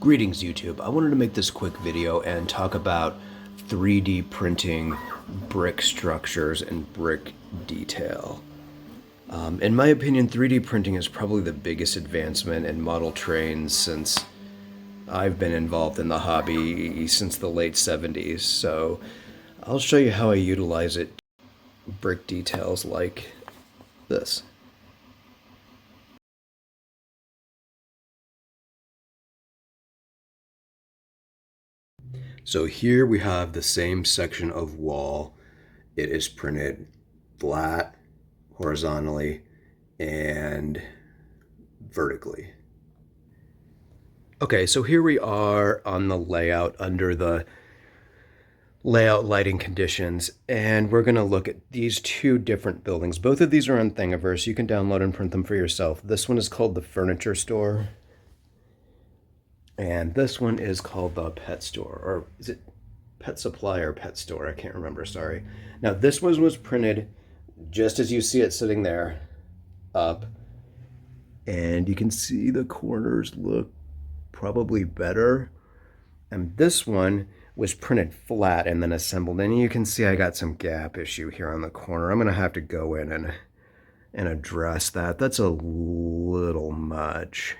Greetings YouTube. I wanted to make this quick video and talk about 3D printing brick structures and brick detail. In my opinion, 3D printing is probably the biggest advancement in model trains since I've been involved in the hobby since the late 70s. So I'll show you how I utilize it. Brick details like this. So here we have the same section of wall. It is printed flat, horizontally, and vertically. Okay, so here we are on the layout under the layout lighting conditions, and we're going to look at these two different buildings. Both of these are on Thingiverse. You can download and print them for yourself. This one is called the Furniture Store, and this one is called the Pet Store, or is it Pet Supply or Pet Store? I can't remember, sorry. Now this one was printed just as you see it sitting there, up, and you can see the corners look probably better. And this one was printed flat and then assembled, and you can see I got some gap issue here on the corner. I'm gonna have to go in and address that. That's a little much.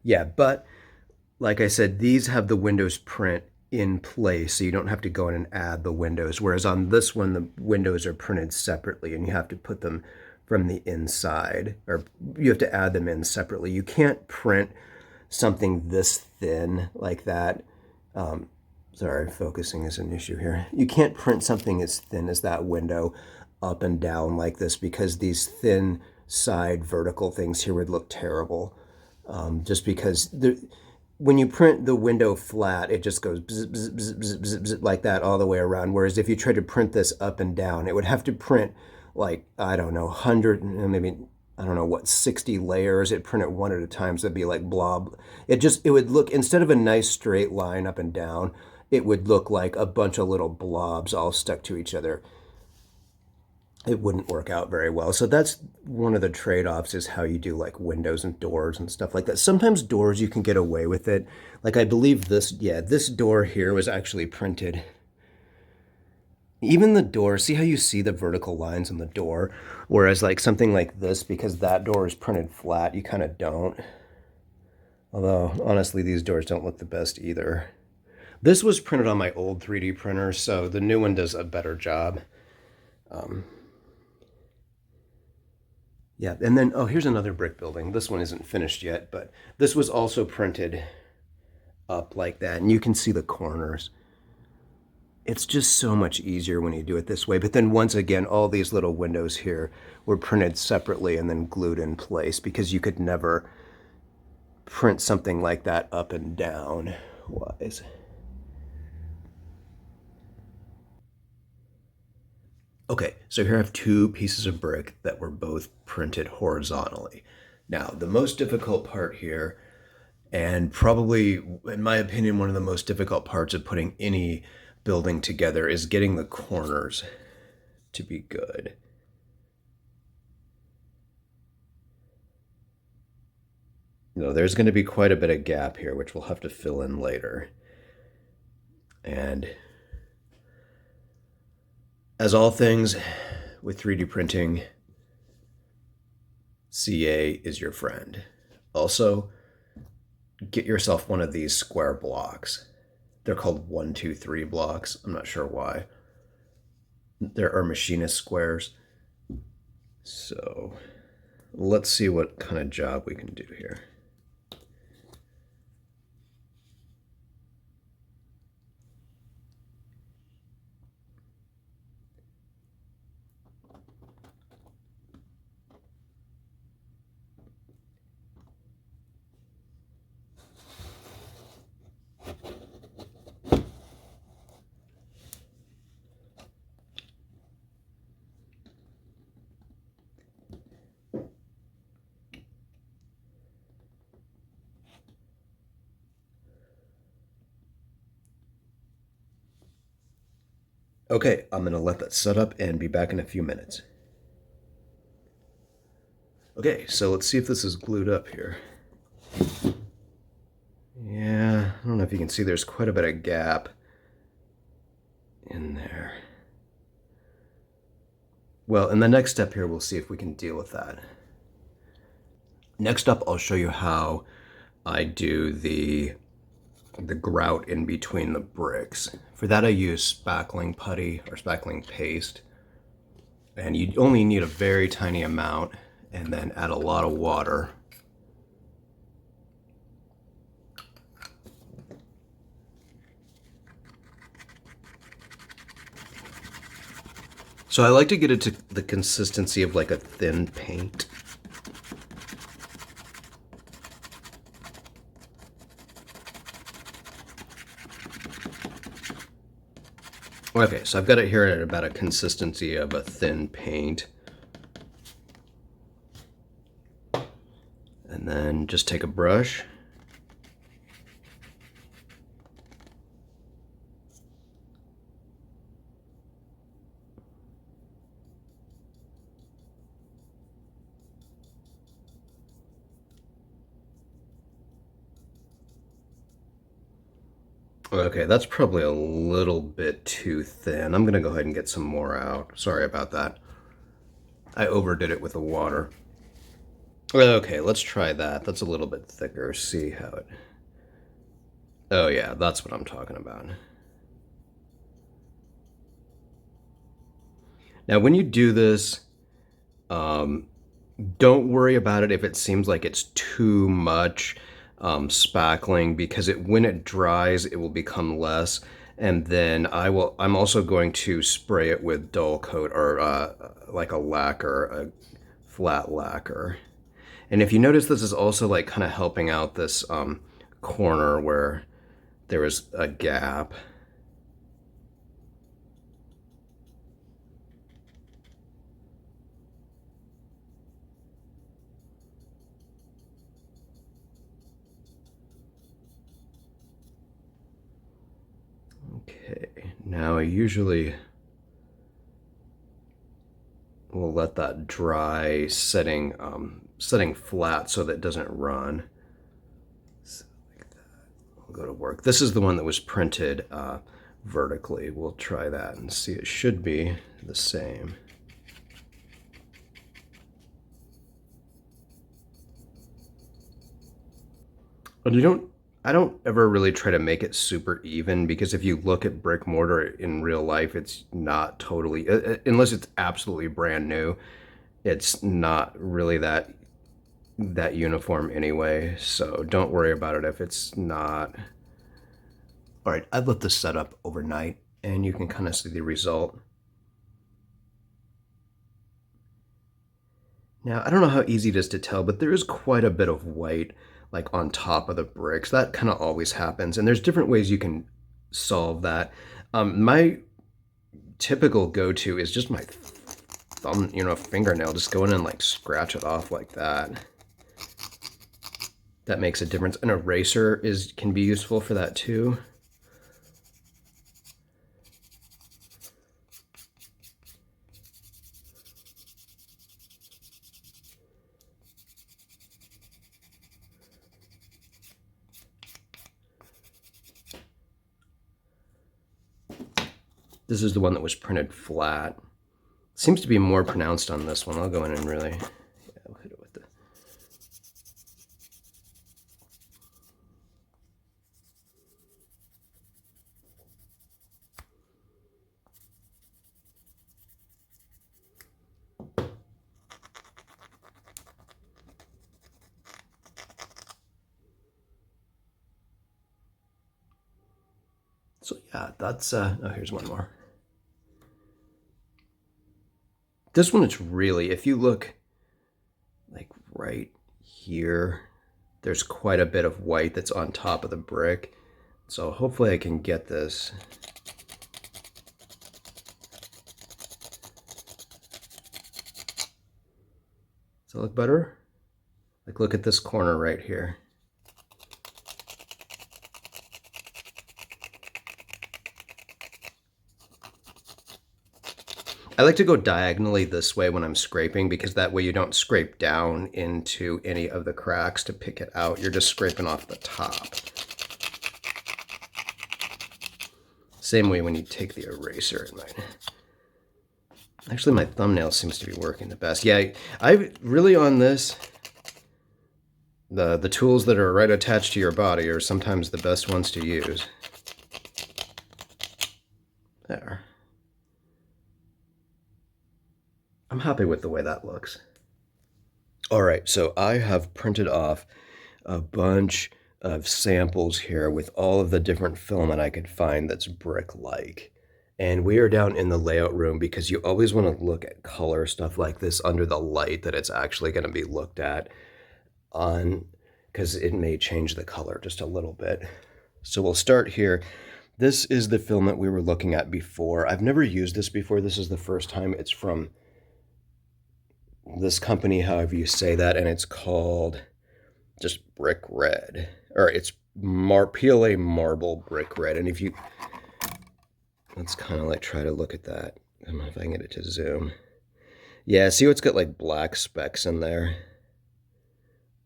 Yeah, but like I said, these have the windows print in place, so you don't have to go in and add the windows. Whereas on this one, the windows are printed separately, and you have to put them from the inside, or you have to add them in separately. You can't print something this thin like that. Sorry, focusing is an issue here. You can't print something as thin as that window up and down like this, because these thin side vertical things here would look terrible. Just because when you print the window flat, it just goes bzz, bzz, bzz, bzz, bzz, bzz, like that all the way around. Whereas if you tried to print this up and down, it would have to print like, I don't know, 100, maybe, I don't know what, 60 layers. It print it one at a time, so it'd be like blob. It would look, instead of a nice straight line up and down, it would look like a bunch of little blobs all stuck to each other. It wouldn't work out very well. So that's one of the trade-offs, is how you do like windows and doors and stuff like that. Sometimes doors you can get away with it. Like I believe this, yeah, this door here was actually printed. Even the door, see how you see the vertical lines in the door? Whereas like something like this, because that door is printed flat, you kind of don't. Although honestly, these doors don't look the best either. This was printed on my old 3D printer, so the new one does a better job. Yeah, and then, oh, here's another brick building. This one isn't finished yet, but this was also printed up like that, and you can see the corners. It's just so much easier when you do it this way. But then once again, all these little windows here were printed separately and then glued in place, because you could never print something like that up and down wise. Okay, so here I have two pieces of brick that were both printed horizontally. Now, the most difficult part here, and probably, in my opinion, one of the most difficult parts of putting any building together, is getting the corners to be good. You know, there's going to be quite a bit of gap here, which we'll have to fill in later. And as all things with 3D printing, CA is your friend. Also, get yourself one of these square blocks. They're called 1, 2, 3 blocks. I'm not sure why. There are machinist squares. So let's see what kind of job we can do here. Okay, I'm going to let that set up and be back in a few minutes. Okay, so let's see if this is glued up here. Yeah, I don't know if you can see, there's quite a bit of gap in there. Well, in the next step here, we'll see if we can deal with that. Next up, I'll show you how I do the grout in between the bricks. For that, I use spackling putty or spackling paste. And you only need a very tiny amount, and then add a lot of water. So I like to get it to the consistency of like a thin paint. Okay, so I've got it here at about a consistency of a thin paint. And then just take a brush. Okay, that's probably a little bit too thin. I'm gonna go ahead and get some more out. Sorry about that. I overdid it with the water. Okay, let's try that. That's a little bit thicker. See how it... Oh yeah, that's what I'm talking about. Now when you do this, don't worry about it if it seems like it's too much spackling, because when it dries, it will become less. And then I'm also going to spray it with dull coat, or like a lacquer, a flat lacquer. And if you notice, this is also like kind of helping out this corner where there was a gap. Okay, now I usually will let that dry, setting flat so that it doesn't run. So like that. We'll go to work. This is the one that was printed vertically. We'll try that and see. It should be the same. And I don't ever really try to make it super even, because if you look at brick mortar in real life, it's not totally, unless it's absolutely brand new, it's not really that uniform anyway. So don't worry about it if it's not. All right, I've let this set up overnight, and you can kind of see the result. Now, I don't know how easy it is to tell, but there is quite a bit of white like on top of the bricks. That kind of always happens, and there's different ways you can solve that. My typical go-to is just my thumb, fingernail. Just go in and like scratch it off like that. That makes a difference. An eraser can be useful for that too. This is the one that was printed flat. Seems to be more pronounced on this one. I'll go in and really, yeah, I'll hit it with the... So yeah, that's, oh, here's one more. This one, it's really, if you look like right here, there's quite a bit of white that's on top of the brick. So hopefully I can get this. Does that look better? Like, look at this corner right here. I like to go diagonally this way when I'm scraping, because that way you don't scrape down into any of the cracks to pick it out. You're just scraping off the top. Same way when you take the eraser in mine. Actually, my thumbnail seems to be working the best. Yeah, I really on this, the tools that are right attached to your body are sometimes the best ones to use. There. I'm happy with the way that looks. All right, so I have printed off a bunch of samples here with all of the different filament I could find that's brick-like. And we are down in the layout room because you always want to look at color stuff like this under the light that it's actually going to be looked at on, because it may change the color just a little bit. So we'll start here. This is the filament we were looking at before. I've never used this before. This is the first time. It's from this company, however you say that, and it's called just Brick Red, or it's PLA Marble Brick Red. And if you, let's kind of like try to look at that. I don't know if I can get it to zoom. Yeah, see it's got like black specks in there.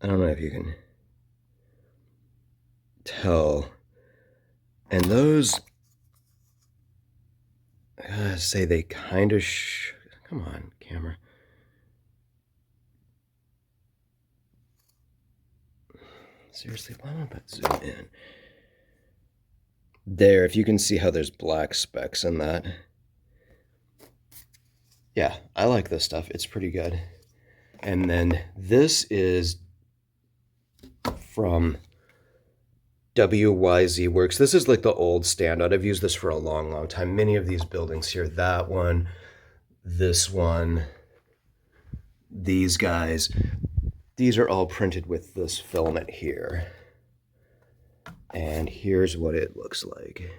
I don't know if you can tell. And those, I gotta say, they kind of come on, camera. Seriously, why won't that zoom in? There, if you can see how there's black specks in that. Yeah, I like this stuff. It's pretty good. And then this is from WYZ Works. This is like the old standout. I've used this for a long, long time. Many of these buildings here, that one, this one, these guys, these are all printed with this filament here. And here's what it looks like.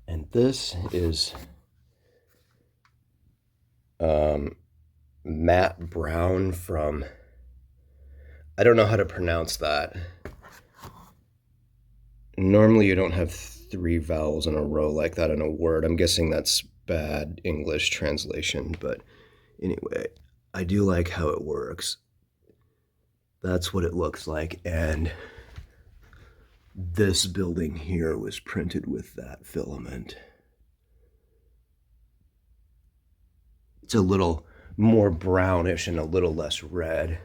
And this is matte brown from, I don't know how to pronounce that. Normally you don't have 3 vowels in a row like that in a word. I'm guessing that's bad English translation, but anyway, I do like how it works. That's what it looks like. And this building here was printed with that filament. It's a little more brownish and a little less red.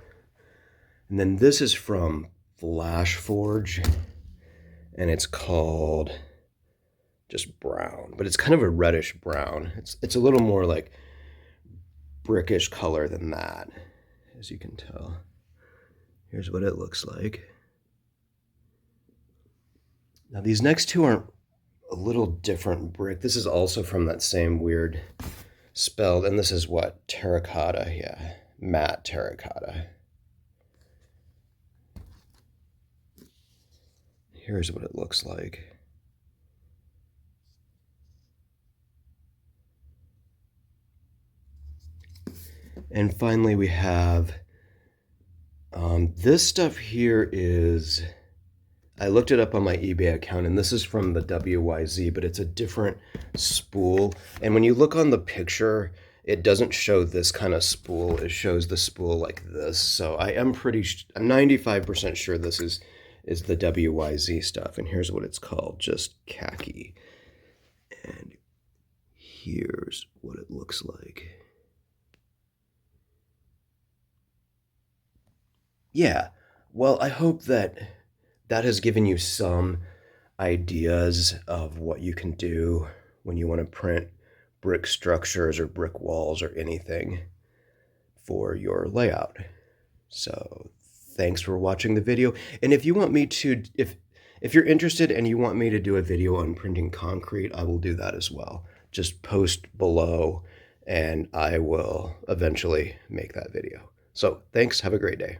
And then this is from Flash Forge, and it's called just brown, but it's kind of a reddish brown. It's a little more like brickish color than that, as you can tell. Here's what it looks like. Now these next two are a little different brick. This is also from that same weird spelled, and this is what? Terracotta, yeah, matte terracotta. Here's what it looks like. And finally we have this stuff here is, I looked it up on my eBay account, and this is from the WYZ, but it's a different spool. And when you look on the picture, it doesn't show this kind of spool. It shows the spool like this. So I'm 95% sure this is the WYZ stuff. And here's what it's called, just khaki. And here's what it looks like. Yeah, well, I hope that has given you some ideas of what you can do when you want to print brick structures or brick walls or anything for your layout. So thanks for watching the video. And if you want me to, if you're interested and you want me to do a video on printing concrete, I will do that as well. Just post below and I will eventually make that video. So thanks, have a great day.